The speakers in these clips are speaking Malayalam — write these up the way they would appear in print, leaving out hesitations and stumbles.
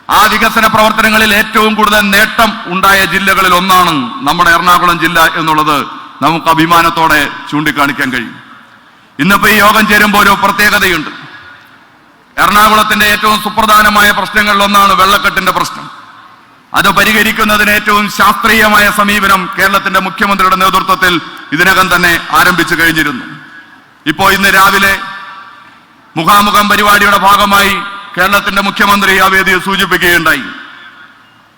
ആ വികസന പ്രവർത്തനങ്ങളിൽ ഏറ്റവും കൂടുതൽ നേട്ടം ഉണ്ടായ ജില്ലകളിൽ ഒന്നാണ് നമ്മുടെ എറണാകുളം ജില്ല എന്നുള്ളത് നമുക്ക് അഭിമാനത്തോടെ ചൂണ്ടിക്കാണിക്കാൻ കഴിയും. ഇന്നിപ്പോ ഈ യോഗം ചേരുമ്പോൾ ഒരു പ്രത്യേകതയുണ്ട്. എറണാകുളത്തിന്റെ ഏറ്റവും സുപ്രധാനമായ പ്രശ്നങ്ങളിൽ ഒന്നാണ് വെള്ളക്കെട്ടിന്റെ പ്രശ്നം. അത് പരിഹരിക്കുന്നതിന് ഏറ്റവും ശാസ്ത്രീയമായ സമീപനം കേരളത്തിന്റെ മുഖ്യമന്ത്രിയുടെ നേതൃത്വത്തിൽ ഇതിനകം തന്നെ ആരംഭിച്ചു കഴിഞ്ഞിരുന്നു. ഇന്ന് രാവിലെ മുഖാമുഖം പരിപാടിയുടെ ഭാഗമായി കേരളത്തിന്റെ മുഖ്യമന്ത്രി ആ വേദിയിൽ സൂചിപ്പിക്കുകയുണ്ടായി.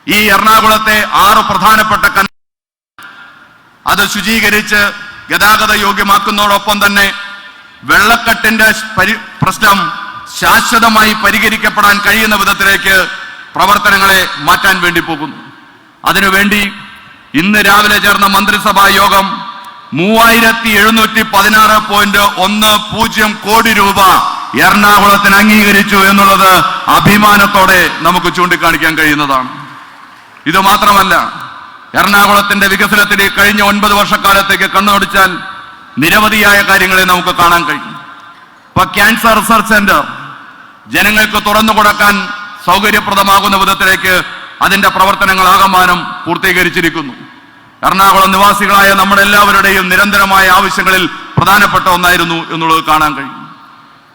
ഈ എറണാകുളത്തെ 6 പ്രധാനപ്പെട്ട അത് ശുചീകരിച്ച് ഗതാഗത യോഗ്യമാക്കുന്നതോടൊപ്പം തന്നെ വെള്ളക്കെട്ടിന്റെ പ്രശ്നം ശാശ്വതമായി പരിഹരിക്കപ്പെടാൻ കഴിയുന്ന വിധത്തിലേക്ക് പ്രവർത്തനങ്ങളെ മാറ്റാൻ വേണ്ടി പോകുന്നു. അതിനുവേണ്ടി ഇന്ന് രാവിലെ ചേർന്ന മന്ത്രിസഭാ യോഗം 3716.10 കോടി രൂപ എറണാകുളത്തിന് അംഗീകരിച്ചു എന്നുള്ളത് അഭിമാനത്തോടെ നമുക്ക് ചൂണ്ടിക്കാണിക്കാൻ കഴിയുന്നതാണ്. ഇത് മാത്രമല്ല, എറണാകുളത്തിന്റെ വികസനത്തിന് കഴിഞ്ഞ 9 വർഷക്കാലത്തേക്ക് കണ്ണോടിച്ചാൽ നിരവധിയായ കാര്യങ്ങളെ നമുക്ക് കാണാൻ കഴിയും. ഇപ്പൊ ക്യാൻസർ റിസർച്ച് സെന്റർ ജനങ്ങൾക്ക് തുറന്നു കൊടുക്കാൻ സൗകര്യപ്രദമാകുന്ന വിധത്തിലേക്ക് അതിന്റെ പ്രവർത്തനങ്ങൾ ആകമാനം പൂർത്തീകരിച്ചിരിക്കുന്നു. എറണാകുളം നിവാസികളായ നമ്മുടെ എല്ലാവരുടെയും നിരന്തരമായ ആവശ്യങ്ങളിൽ പ്രധാനപ്പെട്ട ഒന്നായിരുന്നു എന്നുള്ളത് കാണാൻ കഴിയും.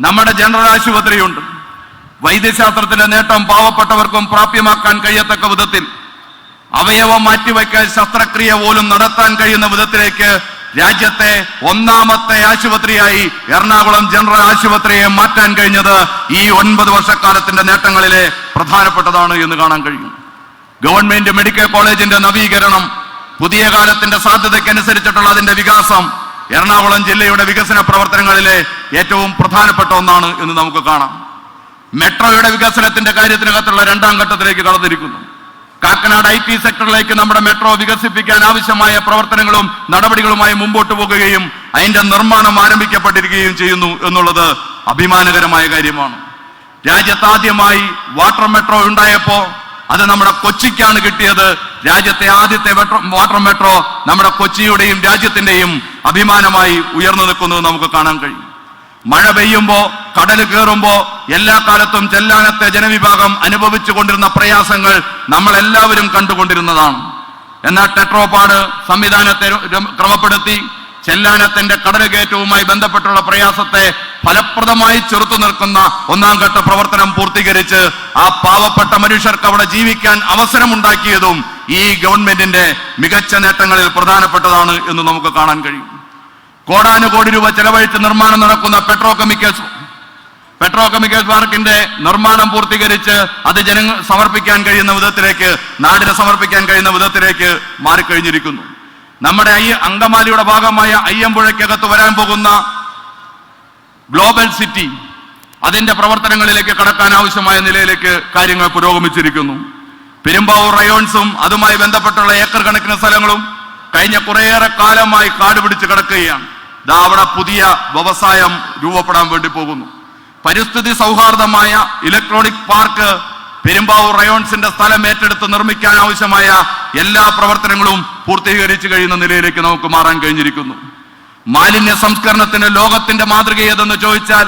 നമ്മുടെ ജനറൽ ആശുപത്രിയുണ്ട്. വൈദ്യശാസ്ത്രത്തിന്റെ നേട്ടം പാവപ്പെട്ടവർക്കും പ്രാപ്യമാക്കാൻ കഴിയത്തക്ക വിധത്തിൽ അവയവം മാറ്റിവയ്ക്കൽ ശസ്ത്രക്രിയ പോലും നടത്താൻ കഴിയുന്ന വിധത്തിലേക്ക് രാജ്യത്തെ 1ാമത്തെ ആശുപത്രിയായി എറണാകുളം ജനറൽ ആശുപത്രിയെ മാറ്റാൻ കഴിഞ്ഞത് ഈ 9 വർഷക്കാലത്തിന്റെ നേട്ടങ്ങളിലെ പ്രധാനപ്പെട്ടതാണ് എന്ന് കാണാൻ കഴിയും. ഗവൺമെന്റ് മെഡിക്കൽ കോളേജിന്റെ നവീകരണം, പുതിയ കാലത്തിന്റെ സാധ്യതയ്ക്കനുസരിച്ചിട്ടുള്ള അതിന്റെ വികാസം എറണാകുളം ജില്ലയുടെ വികസന പ്രവർത്തനങ്ങളിലെ ഏറ്റവും പ്രധാനപ്പെട്ട ഒന്നാണ് എന്ന് നമുക്ക് കാണാം. മെട്രോയുടെ വികസനത്തിന്റെ കാര്യത്തിനകത്തുള്ള 2ാം ഘട്ടത്തിലേക്ക് കടന്നിരിക്കുന്നു. കാക്കനാട് IT സെക്ടറിലേക്ക് നമ്മുടെ മെട്രോ വികസിപ്പിക്കാൻ ആവശ്യമായ പ്രവർത്തനങ്ങളും നടപടികളുമായി മുമ്പോട്ട് പോകുകയും അതിന്റെ നിർമ്മാണം ആരംഭിക്കപ്പെട്ടിരിക്കുകയും ചെയ്യുന്നു എന്നുള്ളത് അഭിമാനകരമായ കാര്യമാണ്. രാജ്യത്താദ്യമായി വാട്ടർ മെട്രോ ഉണ്ടായപ്പോ അത് നമ്മുടെ കൊച്ചിക്കാണ് കിട്ടിയത്. രാജ്യത്തെ ആദ്യത്തെ വാട്ടർ മെട്രോ നമ്മുടെ കൊച്ചിയുടെയും രാജ്യത്തിന്റെയും അഭിമാനമായി ഉയർന്നു നിൽക്കുന്നത് നമുക്ക് കാണാൻ കഴിയും. മഴ പെയ്യുമ്പോ, കടൽ കയറുമ്പോ എല്ലാ കാലത്തും ചെല്ലാനത്തെ ജനവിഭാഗം അനുഭവിച്ചു കൊണ്ടിരുന്ന പ്രയാസങ്ങൾ നമ്മളെല്ലാവരും കണ്ടുകൊണ്ടിരുന്നതാണ്. എന്നാൽ ടെട്രോപാഡ് സംവിധാനത്തെ ക്രമപ്പെടുത്തി ചെല്ലാനത്തിന്റെ കടലുകയറ്റവുമായി ബന്ധപ്പെട്ടുള്ള പ്രയാസത്തെ ഫലപ്രദമായി ചെറുത്തു നിൽക്കുന്ന 1ാം ഘട്ട പ്രവർത്തനം പൂർത്തീകരിച്ച് ആ പാവപ്പെട്ട മനുഷ്യർക്ക് അവിടെ ജീവിക്കാൻ അവസരമുണ്ടാക്കിയതും ഈ ഗവൺമെന്റിന്റെ മികച്ച നേട്ടങ്ങളിൽ പ്രധാനപ്പെട്ടതാണ് എന്ന് നമുക്ക് കാണാൻ കഴിയും. കോടാനുകോടി രൂപ ചെലവഴിച്ച് നിർമ്മാണം നടക്കുന്ന പെട്രോകെമിക്കൽസ് പാർക്കിന്റെ നിർമ്മാണം പൂർത്തീകരിച്ച് അത് ജനങ്ങൾ സമർപ്പിക്കാൻ കഴിയുന്ന വിധത്തിലേക്ക്, നാടിനെ സമർപ്പിക്കാൻ കഴിയുന്ന വിധത്തിലേക്ക് മാറിക്കഴിഞ്ഞിരിക്കുന്നു. നമ്മുടെ അങ്കമാലിയുടെ ഭാഗമായ അയ്യമ്പുഴയ്ക്കകത്ത് വരാൻ പോകുന്ന ഗ്ലോബൽ സിറ്റി, അതിന്റെ പ്രവർത്തനങ്ങളിലേക്ക് കടക്കാൻ ആവശ്യമായ നിലയിലേക്ക് കാര്യങ്ങൾ പുരോഗമിച്ചിരിക്കുന്നു. പെരുമ്പാവൂർ റയോൺസും അതുമായി ബന്ധപ്പെട്ടുള്ള ഏക്കർ കണക്കിന് സ്ഥലങ്ങളും കഴിഞ്ഞ കുറേയേറെ കാലമായി കാട് പിടിച്ച് കിടക്കുകയാണ്. അവിടെ പുതിയ വ്യവസായം രൂപപ്പെടാൻ വേണ്ടി പോകുന്നു. പരിസ്ഥിതി സൗഹാർദ്ദമായ ഇലക്ട്രോണിക് പാർക്ക് പെരുമ്പാവൂർ റയോൺസിന്റെ സ്ഥലം ഏറ്റെടുത്ത് നിർമ്മിക്കാൻ ആവശ്യമായ എല്ലാ പ്രവർത്തനങ്ങളും പൂർത്തീകരിച്ചു കഴിയുന്ന നിലയിലേക്ക് നമുക്ക് മാറാൻ കഴിഞ്ഞിരിക്കുന്നു. മാലിന്യ സംസ്കരണത്തിന് ലോകത്തിന്റെ മാതൃക ഏതെന്ന് ചോദിച്ചാൽ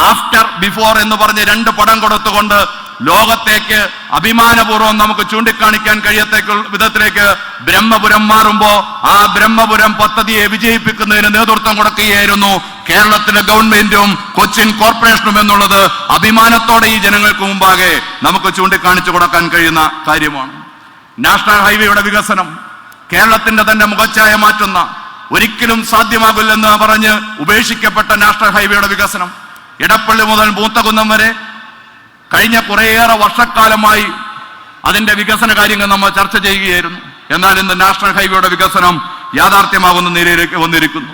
ആഫ്റ്റർ ബിഫോർ എന്ന് പറഞ്ഞ് 2 പടം കൊടുത്തുകൊണ്ട് ലോകത്തേക്ക് അഭിമാനപൂർവ്വം നമുക്ക് ചൂണ്ടിക്കാണിക്കാൻ കഴിയത്തക്ക വിധത്തിലേക്ക് ബ്രഹ്മപുരം മാറുമ്പോ ആ ബ്രഹ്മപുരം പദ്ധതിയെ വിജയിപ്പിക്കുന്നതിന് നേതൃത്വം കൊടുക്കുകയായിരുന്നു കേരളത്തിലെ ഗവൺമെന്റും കൊച്ചിൻ കോർപ്പറേഷനും എന്നുള്ളത് അഭിമാനത്തോടെ ഈ ജനങ്ങൾക്ക് മുമ്പാകെ നമുക്ക് ചൂണ്ടിക്കാണിച്ചു കൊടുക്കാൻ കഴിയുന്ന കാര്യമാണ്. നാഷണൽ ഹൈവേയുടെ വികസനം കേരളത്തിന്റെ തന്നെ മുഖച്ഛായ മാറ്റുന്ന, ഒരിക്കലും സാധ്യമാകില്ലെന്ന് പറഞ്ഞ് ഉപേക്ഷിക്കപ്പെട്ട നാഷണൽ ഹൈവേയുടെ വികസനം ഇടപ്പള്ളി മുതൽ മൂത്തകുന്നം വരെ കഴിഞ്ഞ കുറേയേറെ വർഷക്കാലമായി അതിന്റെ വികസന കാര്യങ്ങൾ നമ്മൾ ചർച്ച ചെയ്യുകയായിരുന്നു. എന്നാൽ ഇന്ന് നാഷണൽ ഹൈവേയുടെ വികസനം യാഥാർത്ഥ്യമാകുന്ന നിലയിലേക്ക് വന്നിരിക്കുന്നു.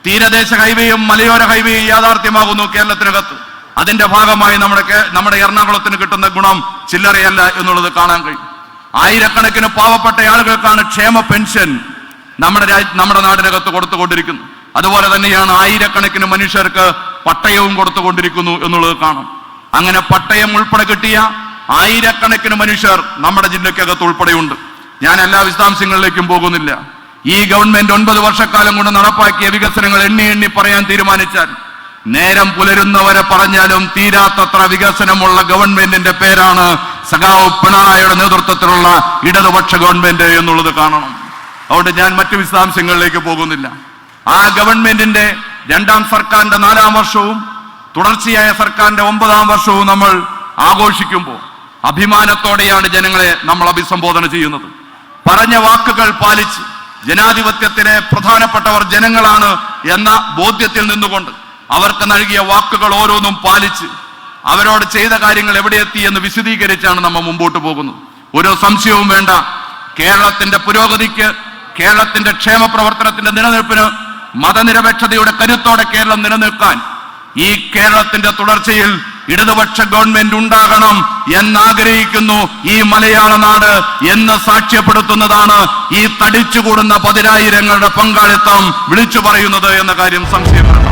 തീരദേശ ഹൈവേയും മലയോര ഹൈവേയും യാഥാർത്ഥ്യമാകുന്നു കേരളത്തിനകത്ത്. അതിന്റെ ഭാഗമായി നമ്മുടെ എറണാകുളത്തിന് കിട്ടുന്ന ഗുണം ചില്ലറയല്ല എന്നുള്ളത് കാണാൻ കഴിയും. ആയിരക്കണക്കിന് പാവപ്പെട്ട ആളുകൾക്കാണ് ക്ഷേമ പെൻഷൻ നമ്മുടെ നാടിനകത്ത് കൊടുത്തുകൊണ്ടിരിക്കുന്നു. അതുപോലെ തന്നെയാണ് ആയിരക്കണക്കിന് മനുഷ്യർക്ക് പട്ടയവും കൊടുത്തുകൊണ്ടിരിക്കുന്നു എന്നുള്ളത് കാണും. അങ്ങനെ പട്ടയം ഉൾപ്പെടെ കിട്ടിയ ആയിരക്കണക്കിന് മനുഷ്യർ നമ്മുടെ ജില്ലക്കകത്ത് ഉൾപ്പെടെയുണ്ട്. ഞാൻ എല്ലാ വിശദാംശങ്ങളിലേക്കും പോകുന്നില്ല. ഈ ഗവൺമെന്റ് 9 വർഷക്കാലം കൊണ്ട് നടപ്പാക്കിയ വികസനങ്ങൾ എണ്ണി പറയാൻ തീരുമാനിച്ചാൽ നേരം പുലരുന്നവരെ പറഞ്ഞാലും തീരാത്തത്ര വികസനമുള്ള ഗവൺമെന്റിന്റെ പേരാണ് സഖാവ് പിണറായിയുടെ നേതൃത്വത്തിലുള്ള ഇടതുപക്ഷ ഗവൺമെന്റ് എന്നുള്ളത് കാണണം. അതുകൊണ്ട് ഞാൻ മറ്റു വിശദാംശങ്ങളിലേക്ക് പോകുന്നില്ല. ആ ഗവൺമെന്റിന്റെ രണ്ടാം സർക്കാരിന്റെ 4ാം വർഷവും തുടർച്ചയായ സർക്കാരിന്റെ 9ാം വർഷവും നമ്മൾ ആഘോഷിക്കുമ്പോൾ അഭിമാനത്തോടെയാണ് ജനങ്ങളെ നമ്മൾ അഭിസംബോധന ചെയ്യുന്നത്. പറഞ്ഞ വാക്കുകൾ പാലിച്ച് ജനാധിപത്യത്തിന് പ്രധാനപ്പെട്ടവർ ജനങ്ങളാണ് എന്ന ബോധ്യത്തിൽ നിന്നുകൊണ്ട് അവർക്ക് നൽകിയ വാക്കുകൾ ഓരോന്നും പാലിച്ച് അവരോട് ചെയ്ത കാര്യങ്ങൾ എവിടെ എത്തി എന്ന് വിശദീകരിച്ചാണ് നമ്മൾ മുമ്പോട്ട് പോകുന്നത്. ഒരു സംശയവും വേണ്ട, കേരളത്തിന്റെ പുരോഗതിക്ക്, കേരളത്തിന്റെ ക്ഷേമ പ്രവർത്തനത്തിന്റെ നിലനിൽപ്പിന്, മതനിരപേക്ഷതയുടെ കരുത്തോടെ കേരളം നിലനിൽക്കാൻ ഈ കേരളത്തിന്റെ തുടർച്ചയിൽ ഇടതുപക്ഷ ഗവൺമെന്റ് ഉണ്ടാകണം എന്നാഗ്രഹിക്കുന്നു ഈ മലയാള നാട് എന്ന് സാക്ഷ്യപ്പെടുത്തുന്നതാണ് ഈ തടിച്ചുകൂടുന്ന 10,000ങ്ങളുടെ പങ്കാളിത്തം വിളിച്ചു പറയുന്നത് എന്ന കാര്യം സംശയമാണ്.